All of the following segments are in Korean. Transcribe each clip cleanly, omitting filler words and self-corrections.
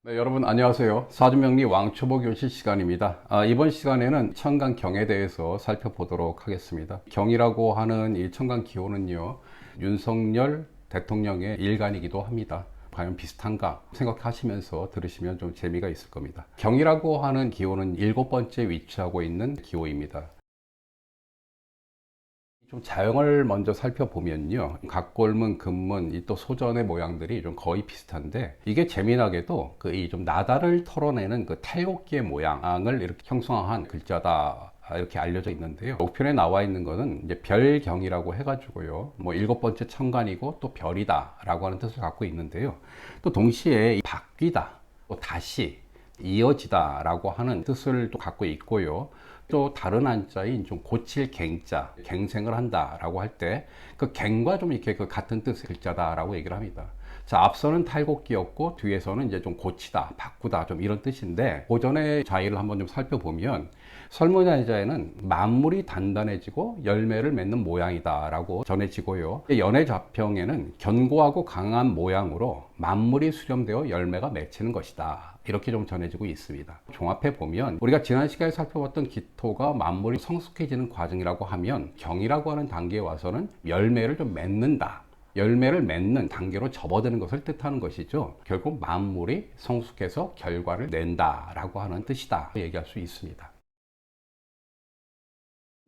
네, 여러분 안녕하세요. 사주명리 왕초보 교실 시간입니다. 이번 시간에는 천간경에 대해서 살펴보도록 하겠습니다. 경이라고 하는 이 천간 기호는요, 윤석열 대통령의 일간이기도 합니다. 과연 비슷한가 생각하시면서 들으시면 좀 재미가 있을 겁니다. 경이라고 하는 기호는 7번째 위치하고 있는 기호입니다. 좀 자형을 먼저 살펴보면요. 각골문, 금문, 이 또 소전의 모양들이 좀 거의 비슷한데, 이게 재미나게도 그 이 좀 나다를 털어내는 그 탈곡기의 모양을 이렇게 형성한 글자다. 이렇게 알려져 있는데요. 우편에 나와 있는 거는 이제 별경이라고 해가지고요. 뭐 7번째 천간이고 또 별이다 라고 하는 뜻을 갖고 있는데요. 또 동시에 바뀌다, 또 다시, 이어지다 라고 하는 뜻을 또 갖고 있고요. 또 다른 한자인 좀 고칠 갱자, 갱생을 한다 라고 할 때 그 갱과 좀 이렇게 그 같은 뜻의 글자다 라고 얘기를 합니다. 자, 앞서는 탈곡기였고 뒤에서는 이제 좀 고치다, 바꾸다 좀 이런 뜻인데, 고전의 자의를 한번 좀 살펴보면 설문한자에는 만물이 단단해지고 열매를 맺는 모양이다 라고 전해지고요. 연해자평에는 견고하고 강한 모양으로 만물이 수렴되어 열매가 맺히는 것이다, 이렇게 좀 전해지고 있습니다. 종합해 보면 우리가 지난 시간에 살펴봤던 기토가 만물이 성숙해지는 과정이라고 하면, 경이라고 하는 단계에 와서는 열매를 좀 맺는다, 열매를 맺는 단계로 접어드는 것을 뜻하는 것이죠. 결국 만물이 성숙해서 결과를 낸다라고 하는 뜻이다 얘기할 수 있습니다.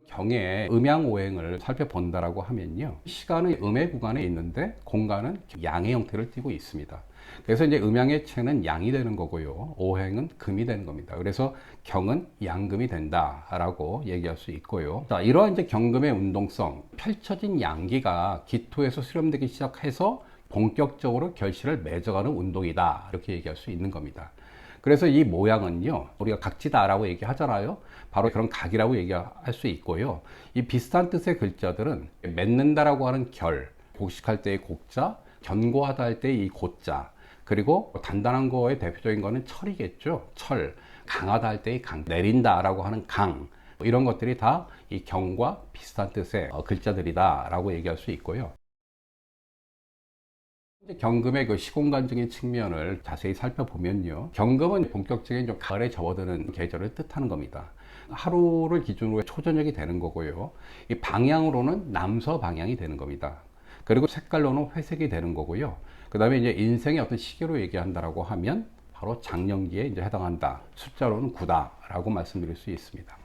경의 음양오행을 살펴본다라고 하면요, 시간은 음의 구간에 있는데 공간은 양의 형태를 띠고 있습니다. 그래서 이제 음양의 체는 양이 되는 거고요, 오행은 금이 되는 겁니다. 그래서 경은 양금이 된다라고 얘기할 수 있고요. 자, 이러한 이제 경금의 운동성, 펼쳐진 양기가 기토에서 수렴되기 시작해서 본격적으로 결실을 맺어가는 운동이다, 이렇게 얘기할 수 있는 겁니다. 그래서 이 모양은요, 우리가 각지다라고 얘기하잖아요. 바로 그런 각이라고 얘기할 수 있고요. 이 비슷한 뜻의 글자들은 맺는다라고 하는 결, 곡식할 때의 곡자, 견고하다 할 때의 이 고자, 그리고 단단한 거의 대표적인 거는 철이겠죠. 철, 강하다 할 때의 강, 내린다라고 하는 강, 이런 것들이 다 이 경과 비슷한 뜻의 글자들이다라고 얘기할 수 있고요. 경금의 그 시공간적인 측면을 자세히 살펴보면요, 경금은 본격적인 좀 가을에 접어드는 계절을 뜻하는 겁니다. 하루를 기준으로 초저녁이 되는 거고요, 이 방향으로는 남서 방향이 되는 겁니다. 그리고 색깔로는 회색이 되는 거고요. 그 다음에 이제 인생의 어떤 시기로 얘기한다라고 하면 바로 장년기에 이제 해당한다. 숫자로는 9다라고 말씀드릴 수 있습니다.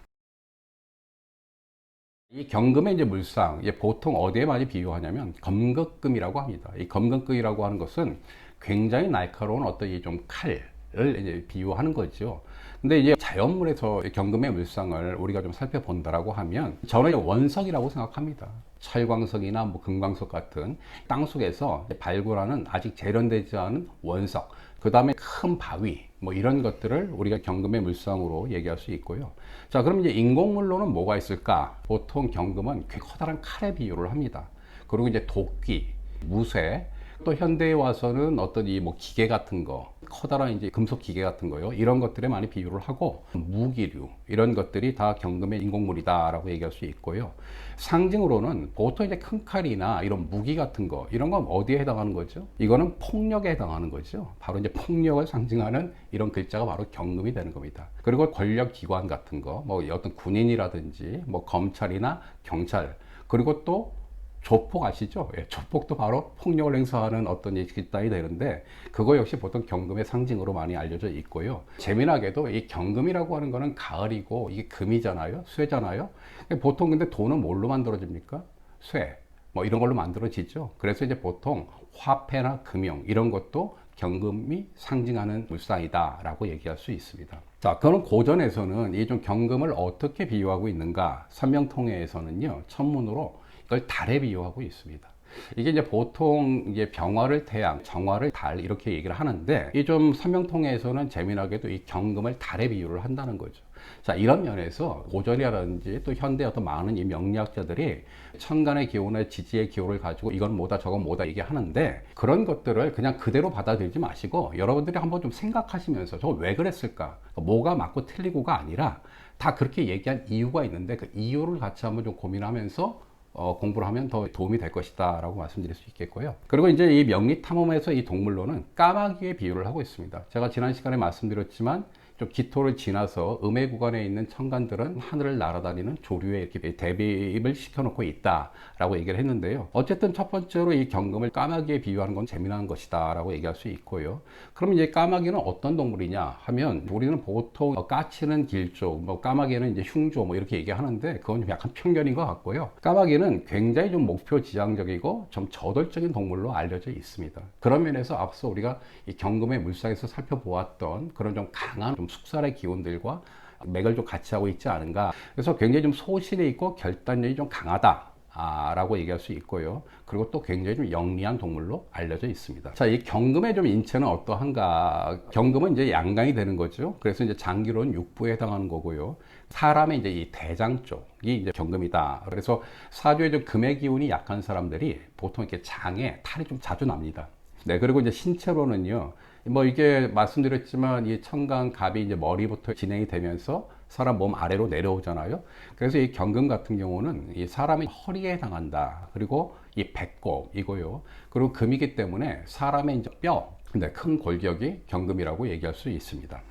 이 경금의 이제 물상, 보통 어디에 많이 비유하냐면 검극금이라고 합니다. 이 검극금이라고 하는 것은 굉장히 날카로운 어떤 이 좀 칼을 이제 비유하는 거죠. 근데 이제 자연물에서 경금의 물상을 우리가 좀 살펴본다라고 하면, 저는 원석이라고 생각합니다. 철광석이나 뭐 금광석 같은 땅 속에서 발굴하는 아직 재련되지 않은 원석, 그 다음에 큰 바위, 뭐 이런 것들을 우리가 경금의 물상으로 얘기할 수 있고요. 자, 그럼 이제 인공물로는 뭐가 있을까? 보통 경금은 커다란 칼에 비유를 합니다. 그리고 이제 도끼, 무쇠, 또 현대에 와서는 어떤 이 뭐 기계 같은 거, 커다란 이제 금속 기계 같은 거요, 이런 것들에 많이 비유를 하고, 무기류, 이런 것들이 다 경금의 인공물이다라고 얘기할 수 있고요. 상징으로는 보통 이제 큰 칼이나 이런 무기 같은 거, 이런 건 어디에 해당하는 거죠? 이거는 폭력에 해당하는 거죠. 바로 이제 폭력을 상징하는 이런 글자가 바로 경금이 되는 겁니다. 그리고 권력 기관 같은 거, 뭐 어떤 군인이라든지 뭐 검찰이나 경찰, 그리고 또 조폭 아시죠? 예, 조폭도 바로 폭력을 행사하는 어떤 집단이 되는데, 그거 역시 보통 경금의 상징으로 많이 알려져 있고요. 재미나게도 이 경금이라고 하는 거는 가을이고 이게 금이잖아요, 쇠잖아요. 보통 근데 돈은 뭘로 만들어집니까? 쇠, 뭐 이런 걸로 만들어지죠. 그래서 이제 보통 화폐나 금융 이런 것도 경금이 상징하는 물상이다라고 얘기할 수 있습니다. 자, 그는 고전에서는 이 좀 경금을 어떻게 비유하고 있는가? 선명통해에서는요, 천문으로 이걸 달에 비유하고 있습니다. 이게 이제 보통 이제 병화를 태양, 정화를 달 이렇게 얘기를 하는데, 이 좀 서명통해에서는 재미나게도 이 경금을 달에 비유를 한다는 거죠. 자, 이런 면에서 고전이라든지 또 현대 어떤 많은 이 명리학자들이 천간의 기호나 지지의 기호를 가지고 이건 뭐다 저건 뭐다 얘기하는데, 그런 것들을 그냥 그대로 받아들이지 마시고 여러분들이 한번 좀 생각하시면서 저거 왜 그랬을까, 뭐가 맞고 틀리고가 아니라 다 그렇게 얘기한 이유가 있는데 그 이유를 같이 한번 좀 고민하면서 공부를 하면 더 도움이 될 것이다 라고 말씀드릴 수 있겠고요. 그리고 이제 이 명리탐험에서 이 동물로는 까마귀에 비유를 하고 있습니다. 제가 지난 시간에 말씀드렸지만 좀 기토를 지나서 음의 구간에 있는 청간들은 하늘을 날아다니는 조류에 이렇게 대비입을 시켜놓고 있다라고 얘기를 했는데요. 어쨌든 첫 번째로 이 경금을 까마귀에 비유하는 건 재미난 것이다라고 얘기할 수 있고요. 그럼 이제 까마귀는 어떤 동물이냐 하면 우리는 보통 까치는 길조, 뭐 까마귀는 이제 흉조 뭐 이렇게 얘기하는데 그건 좀 약간 편견인 것 같고요. 까마귀는 굉장히 좀 목표 지향적이고 좀 저돌적인 동물로 알려져 있습니다. 그런 면에서 앞서 우리가 이 경금의 물상에서 살펴보았던 그런 좀 강한 좀 숙살의 기운들과 맥을 좀 같이 하고 있지 않은가. 그래서 굉장히 좀 소신이 있고 결단력이 좀 강하다 라고 얘기할 수 있고요. 그리고 또 굉장히 좀 영리한 동물로 알려져 있습니다. 자, 이 경금의 좀 인체는 어떠한가? 경금은 이제 양강이 되는 거죠. 그래서 이제 장기로는 육부에 해당하는 거고요. 사람의 이제 이 대장 쪽이 이제 경금이다. 그래서 사주에 좀 금의 기운이 약한 사람들이 보통 이렇게 장에 탈이 좀 자주 납니다. 네, 그리고 이제 신체로는요. 뭐 이게 말씀드렸지만 이 청강 갑이 이제 머리부터 진행이 되면서 사람 몸 아래로 내려오잖아요. 그래서 이 경금 같은 경우는 이 사람의 허리에 해당한다. 그리고 이 배꼽이고요. 그리고 금이기 때문에 사람의 이제 뼈, 근데 큰 골격이 경금이라고 얘기할 수 있습니다.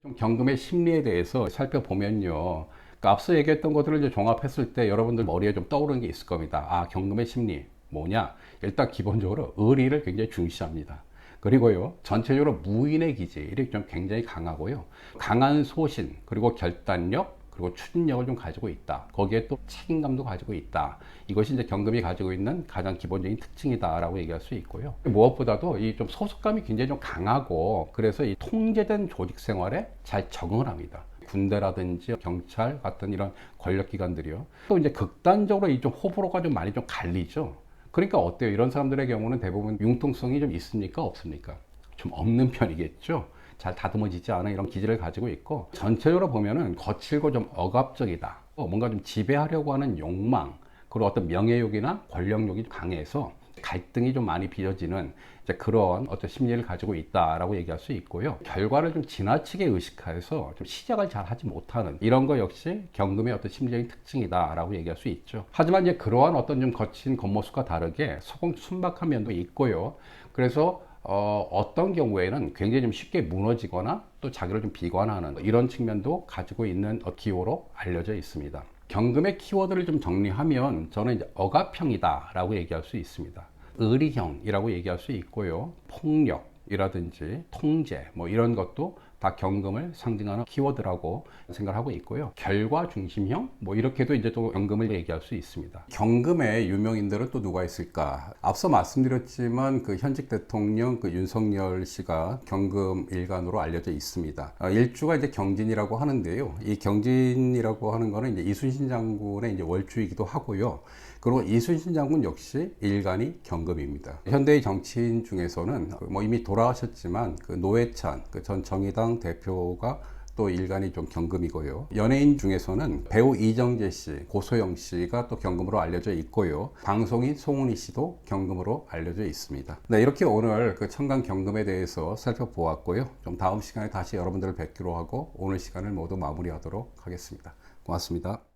좀 경금의 심리에 대해서 살펴보면요. 그러니까 앞서 얘기했던 것들을 이제 종합했을 때 여러분들 머리에 좀 떠오르는 게 있을 겁니다. 아, 경금의 심리 뭐냐? 일단 기본적으로 의리를 굉장히 중시합니다. 그리고요, 전체적으로 무인의 기질이 좀 굉장히 강하고요. 강한 소신, 그리고 결단력, 그리고 추진력을 좀 가지고 있다. 거기에 또 책임감도 가지고 있다. 이것이 이제 경금이 가지고 있는 가장 기본적인 특징이다라고 얘기할 수 있고요. 무엇보다도 이 좀 소속감이 굉장히 좀 강하고, 그래서 이 통제된 조직 생활에 잘 적응을 합니다. 군대라든지 경찰 같은 이런 권력기관들이요. 또 이제 극단적으로 이 좀 호불호가 좀 많이 좀 갈리죠. 그러니까 어때요? 이런 사람들의 경우는 대부분 융통성이 좀 있습니까? 없습니까? 좀 없는 편이겠죠. 잘 다듬어지지 않은 이런 기질을 가지고 있고, 전체적으로 보면은 거칠고 좀 억압적이다. 뭔가 좀 지배하려고 하는 욕망, 그리고 어떤 명예욕이나 권력욕이 강해서 갈등이 좀 많이 빚어지는 이제 그런 어떤 심리를 가지고 있다라고 얘기할 수 있고요. 결과를 좀 지나치게 의식해서 좀 시작을 잘 하지 못하는 이런 거 역시 경금의 어떤 심리적인 특징이다라고 얘기할 수 있죠. 하지만 이제 그러한 어떤 좀 거친 겉모습과 다르게 소금 순박한 면도 있고요. 그래서 어떤 경우에는 굉장히 좀 쉽게 무너지거나 또 자기를 좀 비관하는 이런 측면도 가지고 있는 기호로 알려져 있습니다. 경금의 키워드를 좀 정리하면 저는 이제 억압형이다라고 얘기할 수 있습니다. 의리형이라고 얘기할 수 있고요. 폭력이라든지 통제 뭐 이런 것도 다 경금을 상징하는 키워드라고 생각하고 있고요. 결과 중심형 뭐 이렇게도 이제 또 경금을 얘기할 수 있습니다. 경금의 유명인들은 또 누가 있을까? 앞서 말씀드렸지만 그 현직 대통령 그 윤석열 씨가 경금 일간으로 알려져 있습니다. 일주가 이제 경진이라고 하는데요. 이 경진이라고 하는 거는 이제 이순신 장군의 이제 월주이기도 하고요. 그리고 이순신 장군 역시 일간이 경금입니다. 현대의 정치인 중에서는 뭐 이미 돌아가셨지만 그 노회찬 그 전 정의당 대표가 또 일간이 좀 경금이고요. 연예인 중에서는 배우 이정재 씨, 고소영 씨가 또 경금으로 알려져 있고요. 방송인 송은이 씨도 경금으로 알려져 있습니다. 네, 이렇게 오늘 그 청강 경금에 대해서 살펴보았고요. 좀 다음 시간에 다시 여러분들을 뵙기로 하고 오늘 시간을 모두 마무리하도록 하겠습니다. 고맙습니다.